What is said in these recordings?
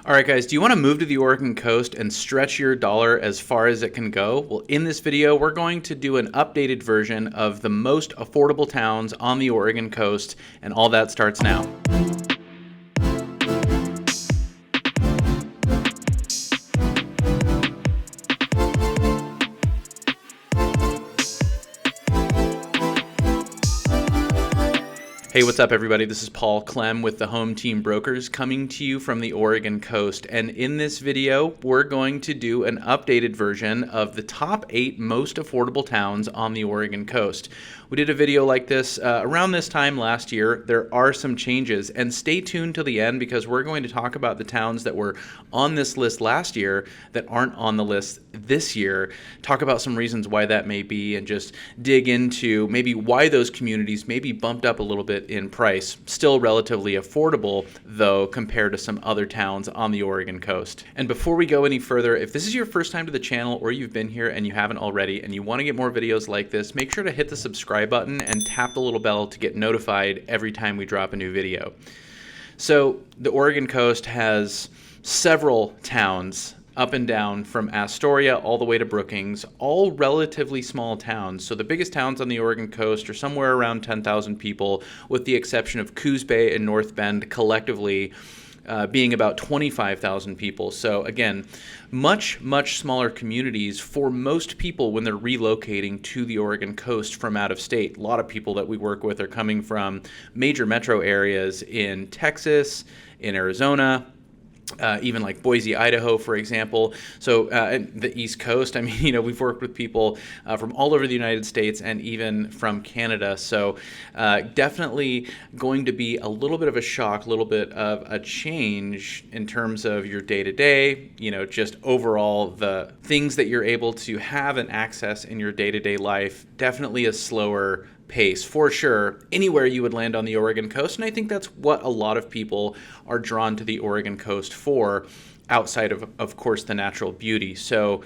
All right, guys, do you want to move to the Oregon coast and stretch your dollar as far as it can go? Well, in this video, we're going to do an updated version of the most affordable towns on the Oregon coast, and all that starts now. Hey, what's up, everybody? This is Clem with the Home Team Brokers coming to you from the Oregon coast. And in this video, we're going to do an updated version of the top 8 most affordable towns on the Oregon coast. We did a video like this around this time last year. There are some changes, and stay tuned till the end because we're going to talk about the towns that were on this list last year that aren't on the list this year, talk about some reasons why that may be, and just dig into maybe why those communities may be bumped up a little bit in price. Still relatively affordable, though, compared to some other towns on the Oregon coast. And before we go any further, if this is your first time to the channel or you've been here and you haven't already and you want to get more videos like this, make sure to hit the subscribe button and tap the little bell to get notified every time we drop a new video. So the Oregon coast has several towns up and down from Astoria all the way to Brookings, all relatively small towns. So the biggest towns on the Oregon coast are somewhere around 10,000 people, with the exception of Coos Bay and North Bend collectively being about 25,000 people. So again, much smaller communities for most people when they're relocating to the Oregon coast from out of state. A lot of people that we work with are coming from major metro areas in Texas, in Arizona, even like Boise, Idaho, for example. So the East Coast, I mean, we've worked with people from all over the United States and even from Canada. So definitely going to be a little bit of a shock, a little bit of a change in terms of your day-to-day, just overall the things that you're able to have and access in your day-to-day life. Definitely a slower pace for sure anywhere you would land on the Oregon coast, and I think that's what a lot of people are drawn to the Oregon coast for, outside of course, the natural beauty. So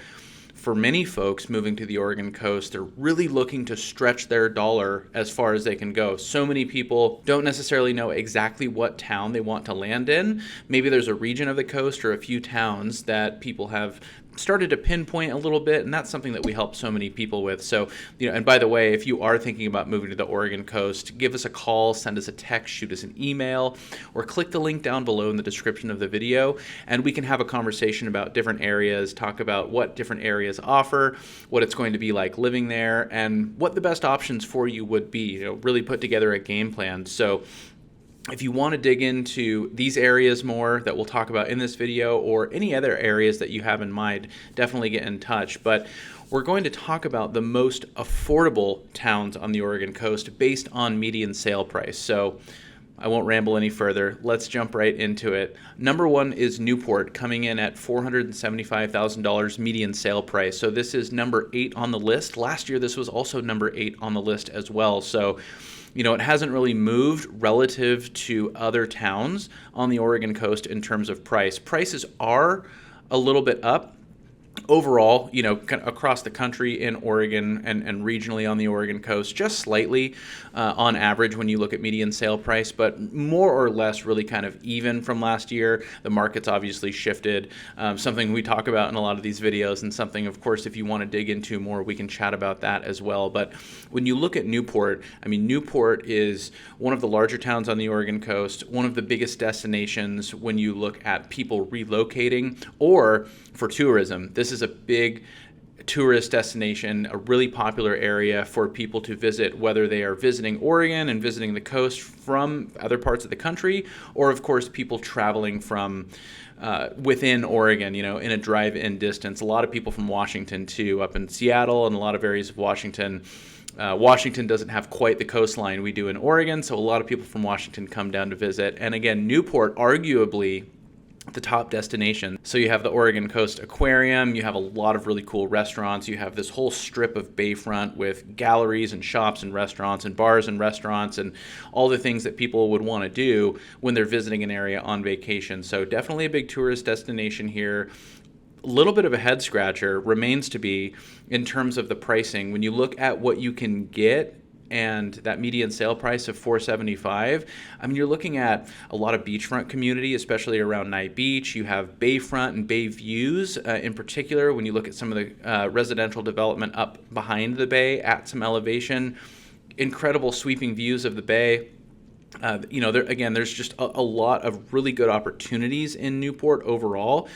for many folks moving to the Oregon coast, they're really looking to stretch their dollar as far as they can go. So many people don't necessarily know exactly what town they want to land in. Maybe there's a region of the coast or a few towns that people have started to pinpoint a little bit, and that's something that we help so many people with. So, and by the way, if you are thinking about moving to the Oregon coast, give us a call, send us a text, shoot us an email, or click the link down below in the description of the video, and we can have a conversation about different areas, talk about what different areas offer, what it's going to be like living there, and what the best options for you would be. Really put together a game plan. So if you want to dig into these areas more that we'll talk about in this video, or any other areas that you have in mind, definitely get in touch. But we're going to talk about the most affordable towns on the Oregon coast based on median sale price. So I won't ramble any further. Let's jump right into it. Number 1 is Newport, coming in at $475,000 median sale price. So this is number 8 on the list. Last year, this was also number 8 on the list as well. So it hasn't really moved relative to other towns on the Oregon coast in terms of price. Prices are a little bit up overall, across the country in Oregon and regionally on the Oregon coast, just slightly on average when you look at median sale price, but more or less really kind of even from last year. The market's obviously shifted, something we talk about in a lot of these videos, and something, of course, if you want to dig into more, we can chat about that as well. But when you look at Newport, Newport is one of the larger towns on the Oregon coast, one of the biggest destinations when you look at people relocating or for tourism. This is a big tourist destination, a really popular area for people to visit, whether they are visiting Oregon and visiting the coast from other parts of the country, or of course people traveling from within Oregon, in a drive-in distance. A lot of people from Washington too, up in Seattle and a lot of areas of Washington. Washington doesn't have quite the coastline we do in Oregon, so a lot of people from Washington come down to visit. And again, Newport arguably the top destination. So you have the Oregon Coast Aquarium, you have a lot of really cool restaurants, you have this whole strip of bayfront with galleries and shops and restaurants and bars and restaurants and all the things that people would want to do when they're visiting an area on vacation. So definitely a big tourist destination here. A little bit of a head scratcher remains to be in terms of the pricing. When you look at what you can get and that median sale price of $475, I mean, you're looking at a lot of beachfront community, especially around Night Beach. You have bayfront and bay views in particular. When you look at some of the residential development up behind the bay at some elevation, incredible sweeping views of the bay. There's just a lot of really good opportunities in Newport overall.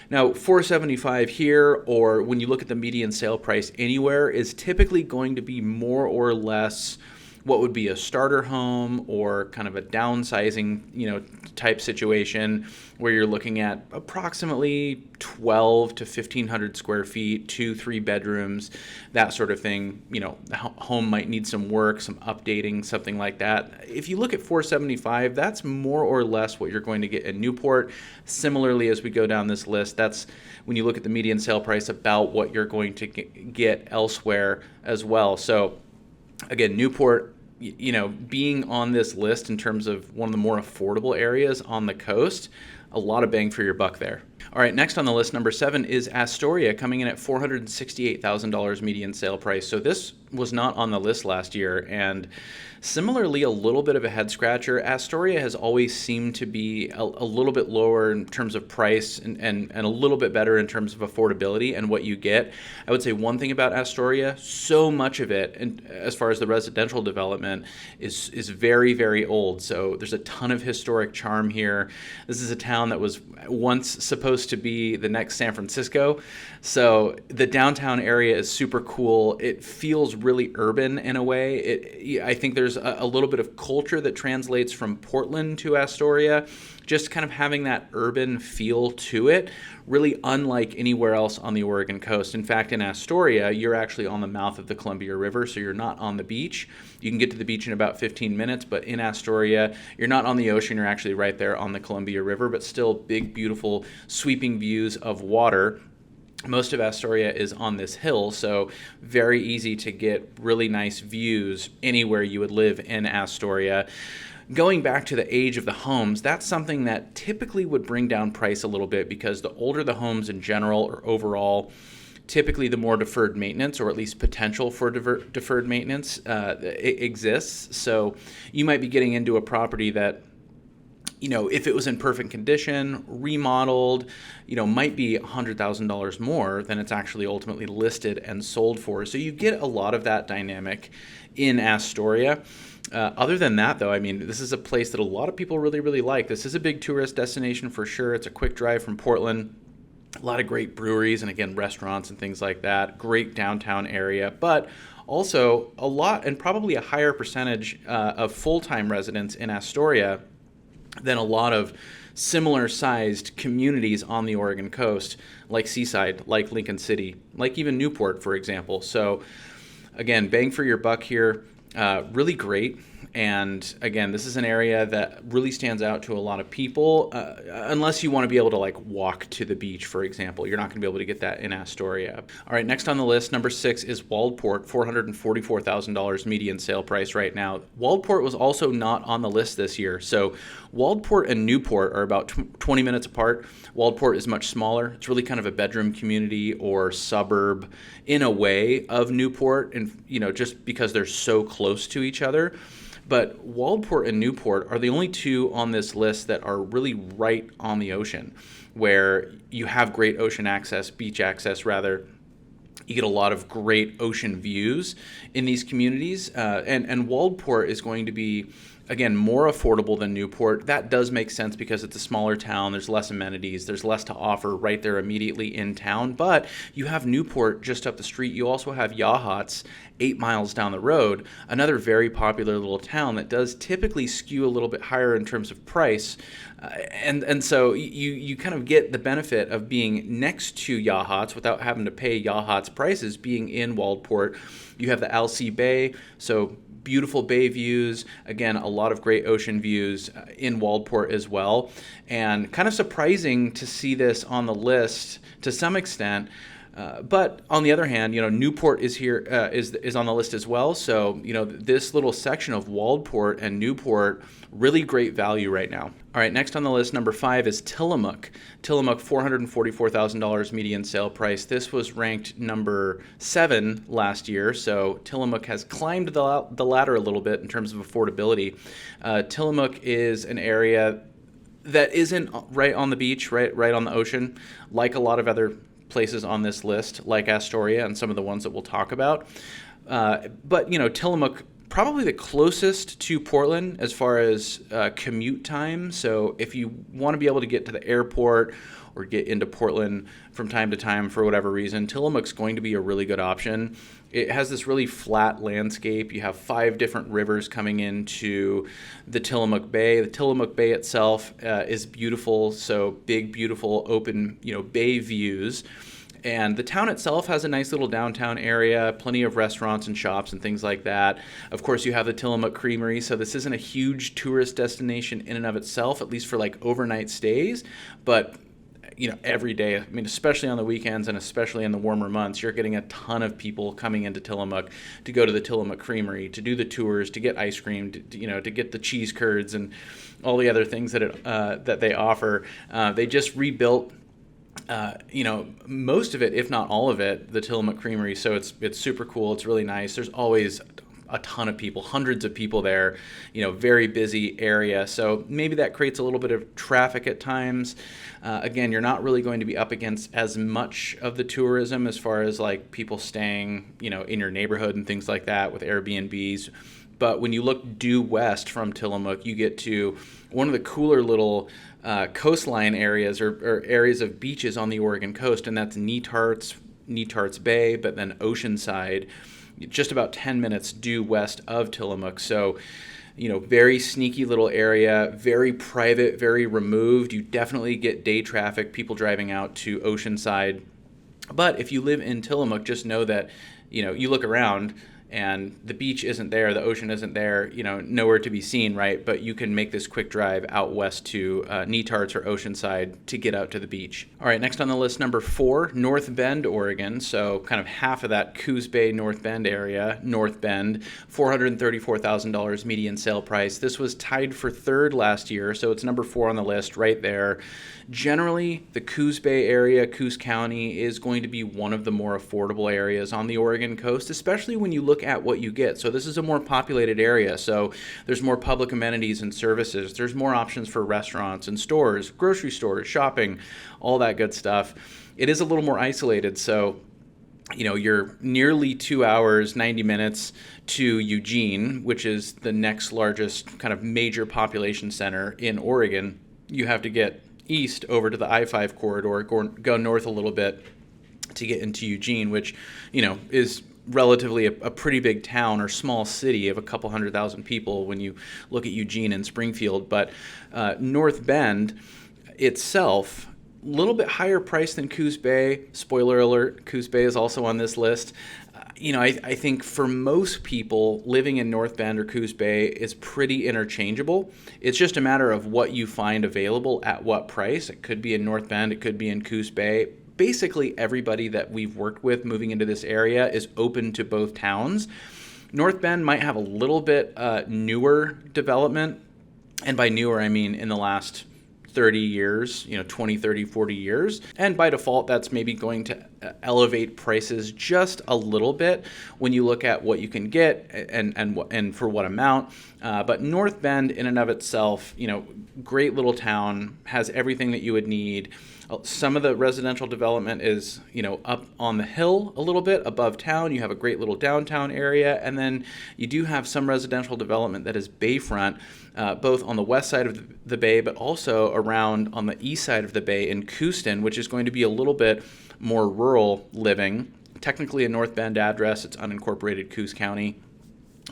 Now, $475 here, or when you look at the median sale price anywhere, is typically going to be more or less what would be a starter home or kind of a downsizing, type situation where you're looking at approximately 12 to 1,500 square feet, 2-3 bedrooms, that sort of thing. The home might need some work, some updating, something like that. If you look at $475, that's more or less what you're going to get in Newport. Similarly, as we go down this list, that's when you look at the median sale price, about what you're going to get elsewhere as well. So again, Newport, being on this list in terms of one of the more affordable areas on the coast, a lot of bang for your buck there. All right, next on the list, number 7 is Astoria, coming in at $468,000 median sale price. So this was not on the list last year, and similarly, a little bit of a head scratcher. Astoria has always seemed to be a little bit lower in terms of price and a little bit better in terms of affordability and what you get. I would say one thing about Astoria, so much of it, and as far as the residential development, is very, very old. So there's a ton of historic charm here. This is a town that was once supposed to be the next San Francisco. So the downtown area is super cool. It feels really urban in a way. I think there's a little bit of culture that translates from Portland to Astoria, just kind of having that urban feel to it, really unlike anywhere else on the Oregon coast. In fact, in Astoria, you're actually on the mouth of the Columbia River, so you're not on the beach. You can get to the beach in about 15 minutes, but in Astoria, you're not on the ocean, you're actually right there on the Columbia River, but still big, beautiful, sweeping views of water. Most of Astoria is on this hill, so very easy to get really nice views anywhere you would live in Astoria. Going back to the age of the homes, that's something that typically would bring down price a little bit, because the older the homes in general or overall, typically the more deferred maintenance, or at least potential for deferred maintenance, exists. So you might be getting into a property that, if it was in perfect condition, remodeled, might be $100,000 more than it's actually ultimately listed and sold for. So you get a lot of that dynamic in Astoria. Other than that, though, I mean, this is a place that a lot of people really, really like. This is a big tourist destination for sure. It's a quick drive from Portland. A lot of great breweries and, again, restaurants and things like that. Great downtown area, but also a lot, and probably a higher percentage of full-time residents in Astoria than a lot of similar sized communities on the Oregon coast, like Seaside, like Lincoln City, like even Newport, for example. So again, bang for your buck here. Really great. And again, this is an area that really stands out to a lot of people, unless you want to be able to walk to the beach, for example. You're not going to be able to get that in Astoria. All right, next on the list, number 6 is Waldport, $444,000 median sale price right now. Waldport was also not on the list this year. So Waldport and Newport are about 20 minutes apart. Waldport is much smaller. It's really kind of a bedroom community or suburb in a way of Newport, and just because they're so close to each other. But Waldport and Newport are the only two on this list that are really right on the ocean, where you have great ocean access, beach access rather. You get a lot of great ocean views in these communities. And Waldport is going to be, again, more affordable than Newport. That does make sense because it's a smaller town. There's less amenities. There's less to offer right there immediately in town. But you have Newport just up the street. You also have Yachats 8 miles down the road, another very popular little town that does typically skew a little bit higher in terms of price. And so you kind of get the benefit of being next to Yachats without having to pay Yachats prices, being in Waldport. You have the LC Bay, so beautiful bay views. Again, a lot of great ocean views in Waldport as well. And kind of surprising to see this on the list to some extent. But on the other hand, Newport is here is on the list as well. So this little section of Waldport and Newport, really great value right now. All right, next on the list, number 5 is Tillamook. Tillamook, $444,000 median sale price. This was ranked number 7 last year, so Tillamook has climbed the ladder a little bit in terms of affordability. Tillamook is an area that isn't right on the beach, right on the ocean, like a lot of other places on this list, like Astoria and some of the ones that we'll talk about. But Tillamook, probably the closest to Portland as far as commute time. So if you want to be able to get to the airport or get into Portland from time to time for whatever reason, Tillamook's going to be a really good option. It has this really flat landscape. You have 5 different rivers coming into the Tillamook Bay. The Tillamook Bay itself is beautiful, so big, beautiful, open, bay views. And the town itself has a nice little downtown area, plenty of restaurants and shops and things like that. Of course, you have the Tillamook Creamery, so this isn't a huge tourist destination in and of itself, at least for like overnight stays. But every day, especially on the weekends and especially in the warmer months, you're getting a ton of people coming into Tillamook to go to the Tillamook Creamery, to do the tours, to get ice cream, to get the cheese curds and all the other things that they offer. They just rebuilt most of it, if not all of it, the Tillamook Creamery. So it's super cool. It's really nice. There's always a ton of people, hundreds of people there, very busy area. So maybe that creates a little bit of traffic at times. Again, you're not really going to be up against as much of the tourism as far as like people staying, in your neighborhood and things like that with Airbnbs. But when you look due west from Tillamook, you get to one of the cooler little coastline areas or areas of beaches on the Oregon coast, and that's Netarts Bay, but then Oceanside, just about 10 minutes due west of Tillamook. So, very sneaky little area, very private, very removed. You definitely get day traffic, people driving out to Oceanside. But if you live in Tillamook, just know that, you look around and the beach isn't there, the ocean isn't there, nowhere to be seen, right? But you can make this quick drive out west to Netarts or Oceanside to get out to the beach. All right, next on the list, number 4, North Bend, Oregon. So kind of half of that Coos Bay, North Bend area. North Bend, $434,000 median sale price. This was tied for 3rd last year, so it's number 4 on the list right there. Generally, the Coos Bay area, Coos County, is going to be one of the more affordable areas on the Oregon coast, especially when you look at what you get. So this is a more populated area, so there's more public amenities and services. There's more options for restaurants and stores, grocery stores, shopping, all that good stuff. It is a little more isolated, so you're nearly 2 hours, 90 minutes to Eugene, which is the next largest kind of major population center in Oregon. You have to get east over to the I-5 corridor, go north a little bit to get into Eugene, which, is relatively a pretty big town or small city of a couple 100,000 people when you look at Eugene and Springfield. But North Bend itself, a little bit higher price than Coos Bay. Spoiler alert, Coos Bay is also on this list. I think for most people living in North Bend or Coos Bay is pretty interchangeable. It's just a matter of what you find available at what price. It could be in North Bend, it could be in Coos Bay. Basically, everybody that we've worked with moving into this area is open to both towns. North Bend might have a little bit newer development, and by newer I mean in the last 30 years, 20, 30, 40 years. And by default, that's maybe going to elevate prices just a little bit when you look at what you can get and for what amount. But North Bend in and of itself, great little town, has everything that you would need. Some of the residential development is, up on the hill a little bit above town. You have a great little downtown area. And then you do have some residential development that is bayfront, both on the west side of the bay, but also around on the east side of the bay in Cooston, which is going to be a little bit more rural living. Technically a North Bend address, it's unincorporated Coos County.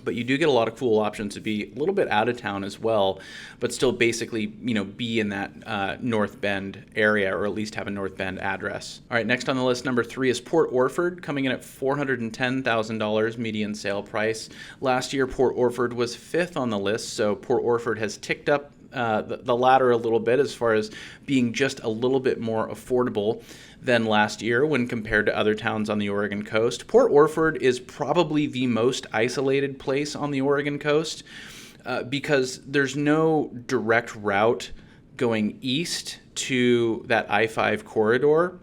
But you do get a lot of cool options to be a little bit out of town as well, but still basically, be in that North Bend area, or at least have a North Bend address. All right, next on the list, number 3 is Port Orford, coming in at $410,000 median sale price. Last year, Port Orford was 5th on the list, so Port Orford has ticked up the latter a little bit as far as being just a little bit more affordable than last year when compared to other towns on the Oregon coast. Port Orford is probably the most isolated place on the Oregon coast because there's no direct route going east to that I-5 corridor,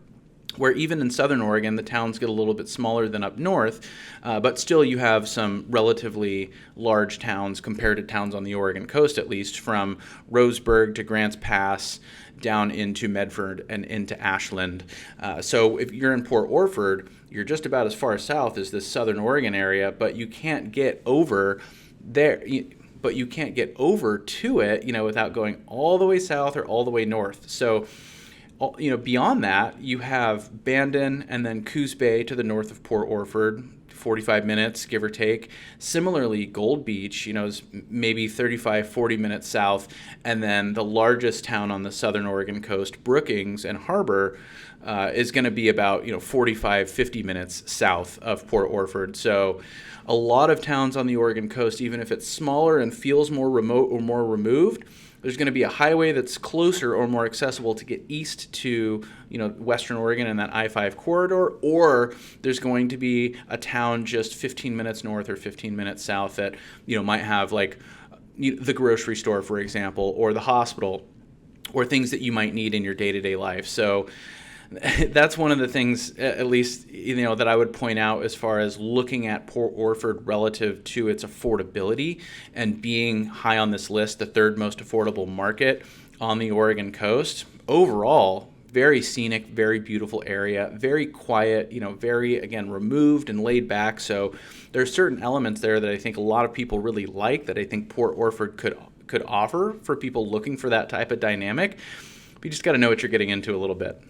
where even in southern Oregon, the towns get a little bit smaller than up north, but still you have some relatively large towns compared to towns on the Oregon coast, at least, from Roseburg to Grants Pass down into Medford and into Ashland. So if you're in Port Orford, you're just about as far south as this southern Oregon area, but you can't get over there. But you can't get over to it, without going all the way south or all the way north. So, beyond that, you have Bandon and then Coos Bay to the north of Port Orford, 45 minutes, give or take. Similarly, Gold Beach, is maybe 35, 40 minutes south. And then the largest town on the southern Oregon coast, Brookings and Harbor, is going to be about 45, 50 minutes south of Port Orford. So a lot of towns on the Oregon coast, even if it's smaller and feels more remote or more removed, there's going to be a highway that's closer or more accessible to get east to Western Oregon and that I-5 corridor, or there's going to be a town just 15 minutes north or 15 minutes south that might have like the grocery store, for example, or the hospital, or things that you might need in your day-to-day life. So that's one of the things, at least, that I would point out as far as looking at Port Orford relative to its affordability and being high on this list, the third most affordable market on the Oregon coast. Overall, very scenic, very beautiful area, very quiet, very, again, removed and laid back. So there's certain elements there that I think a lot of people really like, that I think Port Orford could offer for people looking for that type of dynamic. But you just got to know what you're getting into a little bit.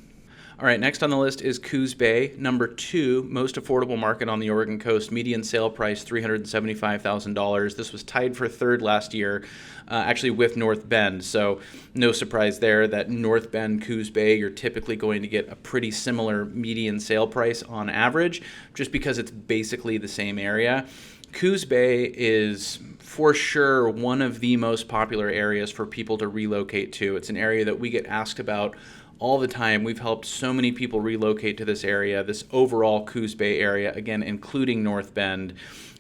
All right, next on the list is Coos Bay, number 2 most affordable market on the Oregon coast. Median sale price $375,000. This was tied for third last year, actually with North Bend. So no surprise there that North Bend, Coos Bay, you're typically going to get a pretty similar median sale price on average, just because it's basically the same area. Coos Bay is for sure one of the most popular areas for people to relocate to. It's an area that we get asked about all the time. We've helped so many people relocate to this area, this overall Coos Bay area, again, including North Bend,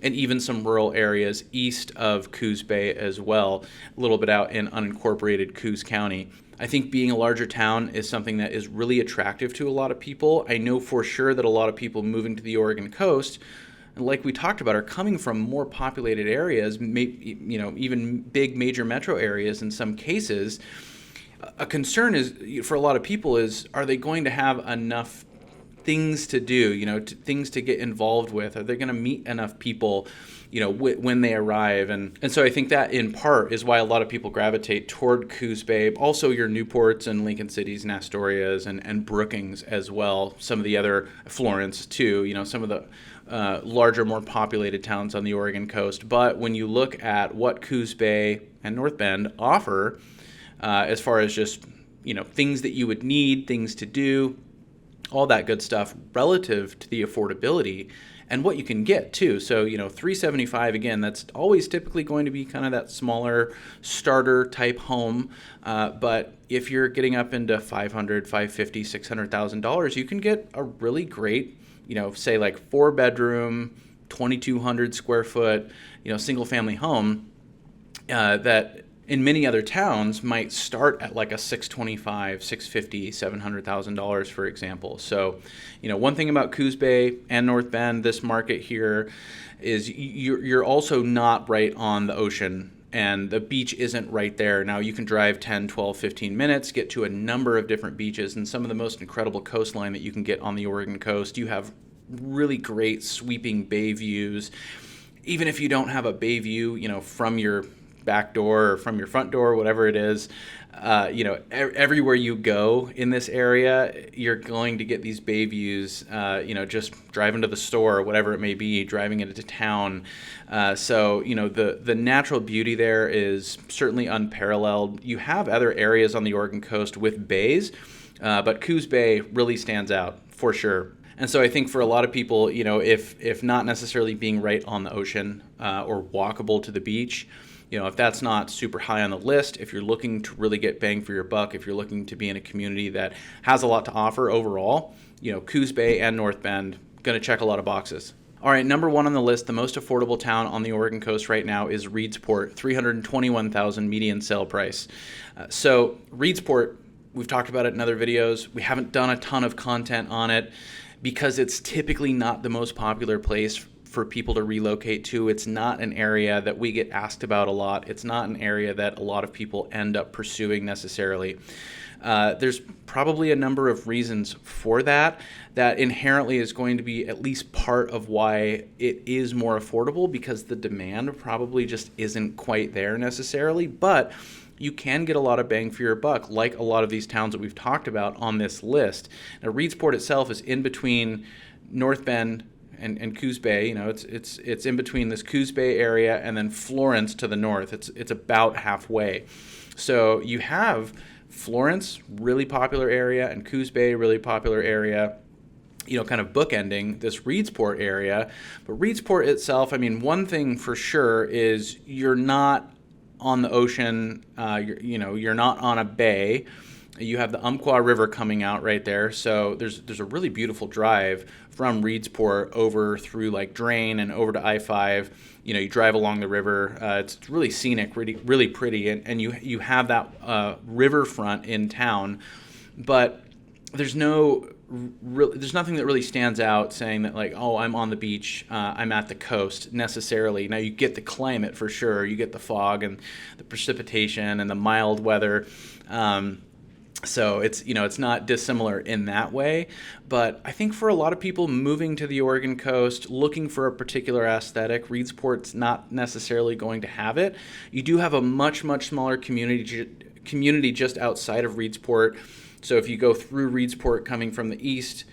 and even some rural areas east of Coos Bay as well, a little bit out in unincorporated Coos County. I think being a larger town is something that is really attractive to a lot of people. I know for sure that a lot of people moving to the Oregon coast, like we talked about, are coming from more populated areas, even big major metro areas in some cases. A concern is for a lot of people is, are they going to have enough things to do, things to get involved with? Are they going to meet enough people, when they arrive? And so I think that in part is why a lot of people gravitate toward Coos Bay. Also your Newports and Lincoln Cities and Astorias and Brookings as well. Some of the other, Florence too, some of the larger, more populated towns on the Oregon coast. But when you look at what Coos Bay and North Bend offer, as far as just, things that you would need, things to do, all that good stuff relative to the affordability and what you can get too. So, $375, again, that's always typically going to be kind of that smaller starter type home. But if you're getting up into $500,000, $550,000, $600,000, you can get a really great, say like 4-bedroom, 2,200 square foot, single family home that in many other towns might start at like a $625,000, $650,000, $700,000, for example. So, one thing about Coos Bay and North Bend, this market here, is you're also not right on the ocean, and the beach isn't right there. Now, you can drive 10, 12, 15 minutes, get to a number of different beaches, and some of the most incredible coastline that you can get on the Oregon coast. You have really great sweeping bay views. Even if you don't have a bay view, from your back door or from your front door, whatever it is, everywhere you go in this area, you're going to get these bay views, just driving to the store or whatever it may be, driving into town. So, the natural beauty there is certainly unparalleled. You have other areas on the Oregon coast with bays, but Coos Bay really stands out for sure. And so I think for a lot of people, if not necessarily being right on the ocean or walkable to the beach, If that's not super high on the list, if you're looking to really get bang for your buck, if you're looking to be in a community that has a lot to offer overall, Coos Bay and North Bend, going to check a lot of boxes. All right, number one on the list, the most affordable town on the Oregon coast right now is Reedsport, $321,000 median sale price. So Reedsport, we've talked about it in other videos. We haven't done a ton of content on it because it's typically not the most popular place for people to relocate to. It's not an area that we get asked about a lot. It's not an area that a lot of people end up pursuing necessarily. There's probably a number of reasons for that inherently is going to be at least part of why it is more affordable, because the demand probably just isn't quite there necessarily, but you can get a lot of bang for your buck, like a lot of these towns that we've talked about on this list. Now, Reedsport itself is in between North Bend and Coos Bay. It's in between this Coos Bay area and then Florence to the north. It's about halfway. So you have Florence, really popular area, and Coos Bay, really popular area, kind of bookending this Reedsport area. But Reedsport itself, one thing for sure is you're not on the ocean, you're not on a bay. You have the Umpqua River coming out right there. So there's a really beautiful drive from Reedsport over through like Drain and over to I-5. You drive along the river. It's really scenic, really pretty, and you have that riverfront in town. But there's nothing that really stands out saying that like, oh, I'm on the beach, I'm at the coast necessarily. Now you get the climate for sure. You get the fog and the precipitation and the mild weather. So it's not dissimilar in that way, but I think for a lot of people moving to the Oregon coast, looking for a particular aesthetic, Reedsport's not necessarily going to have it. You do have a much, much smaller community just outside of Reedsport. So if you go through Reedsport coming from the east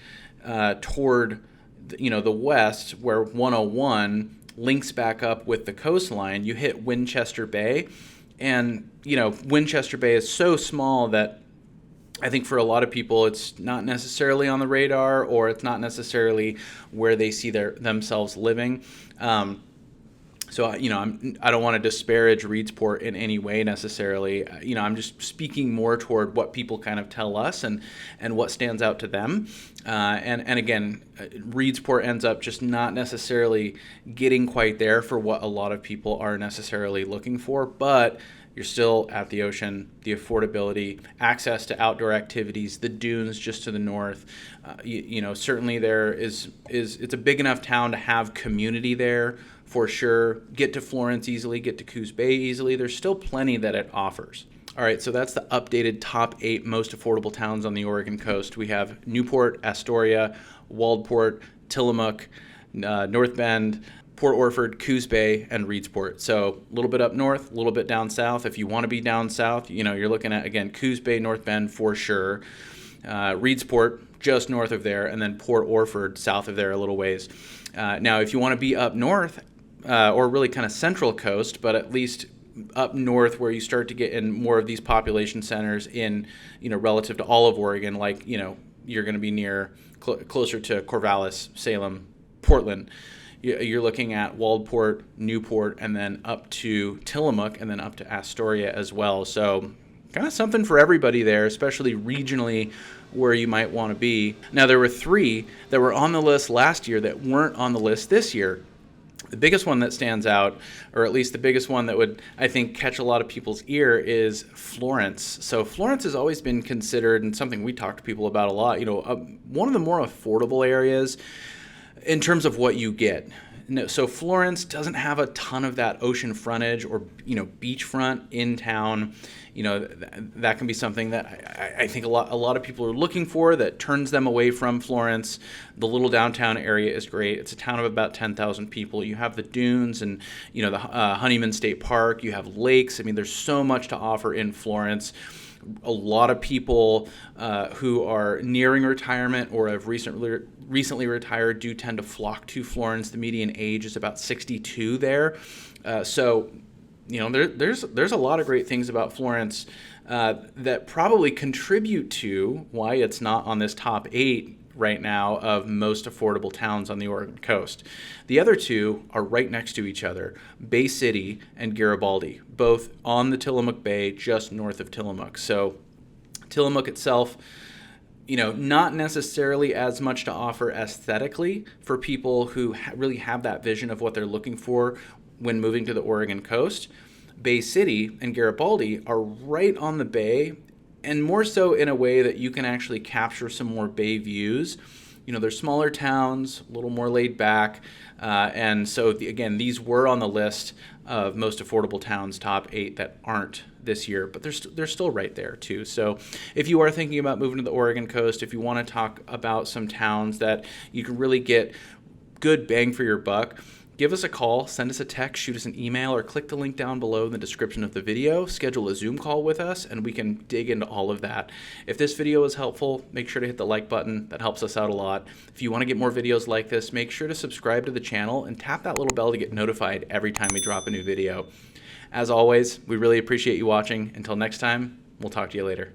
toward the west, where 101 links back up with the coastline, you hit Winchester Bay, and Winchester Bay is so small that I think for a lot of people, it's not necessarily on the radar, or it's not necessarily where they see themselves living. So I don't want to disparage Reedsport in any way necessarily. I'm just speaking more toward what people kind of tell us and what stands out to them. And again, Reedsport ends up just not necessarily getting quite there for what a lot of people are necessarily looking for, but you're still at the ocean, the affordability, access to outdoor activities, the dunes just to the north. Certainly there it's a big enough town to have community there for sure. Get to Florence easily, get to Coos Bay easily. There's still plenty that it offers. All right, so that's the updated top 8 most affordable towns on the Oregon coast. We have Newport, Astoria, Waldport, Tillamook, North Bend, Port Orford, Coos Bay, and Reedsport. So a little bit up north, a little bit down south. If you want to be down south, you're looking at, again, Coos Bay, North Bend for sure. Reedsport, just north of there, and then Port Orford, south of there a little ways. Now, if you want to be up north, or really kind of central coast, but at least up north where you start to get in more of these population centers in, relative to all of Oregon, like, you're going to be near, closer to Corvallis, Salem, Portland. You're looking at Waldport, Newport, and then up to Tillamook, and then up to Astoria as well. So kind of something for everybody there, especially regionally where you might want to be. Now, there were 3 that were on the list last year that weren't on the list this year. The biggest one that stands out, or at least the biggest one that would, I think, catch a lot of people's ear, is Florence. So Florence has always been considered, and something we talk to people about a lot, one of the more affordable areas in terms of what you get. So Florence doesn't have a ton of that ocean frontage or beachfront in town. That can be something that I think a lot of people are looking for, that turns them away from Florence. The little downtown area is great. It's a town of about 10,000 people. You have the dunes and the Honeyman State Park. You have lakes. There's so much to offer in Florence. A lot of people who are nearing retirement or have recently retired do tend to flock to Florence. The median age is about 62 there. So there's a lot of great things about Florence that probably contribute to why it's not on this top 8 right now of most affordable towns on the Oregon coast. The other two are right next to each other, Bay City and Garibaldi, both on the Tillamook Bay, just north of Tillamook. So Tillamook itself, not necessarily as much to offer aesthetically for people who really have that vision of what they're looking for when moving to the Oregon coast. Bay City and Garibaldi are right on the bay, and more so in a way that you can actually capture some more bay views. They're smaller towns, a little more laid back, and so again, these were on the list of most affordable towns, top 8 that aren't this year, but they're still right there too. So if you are thinking about moving to the Oregon coast, if you want to talk about some towns that you can really get good bang for your buck, give us a call, send us a text, shoot us an email, or click the link down below in the description of the video. Schedule a Zoom call with us, and we can dig into all of that. If this video is helpful, make sure to hit the like button. That helps us out a lot. If you want to get more videos like this, make sure to subscribe to the channel and tap that little bell to get notified every time we drop a new video. As always, we really appreciate you watching. Until next time, we'll talk to you later.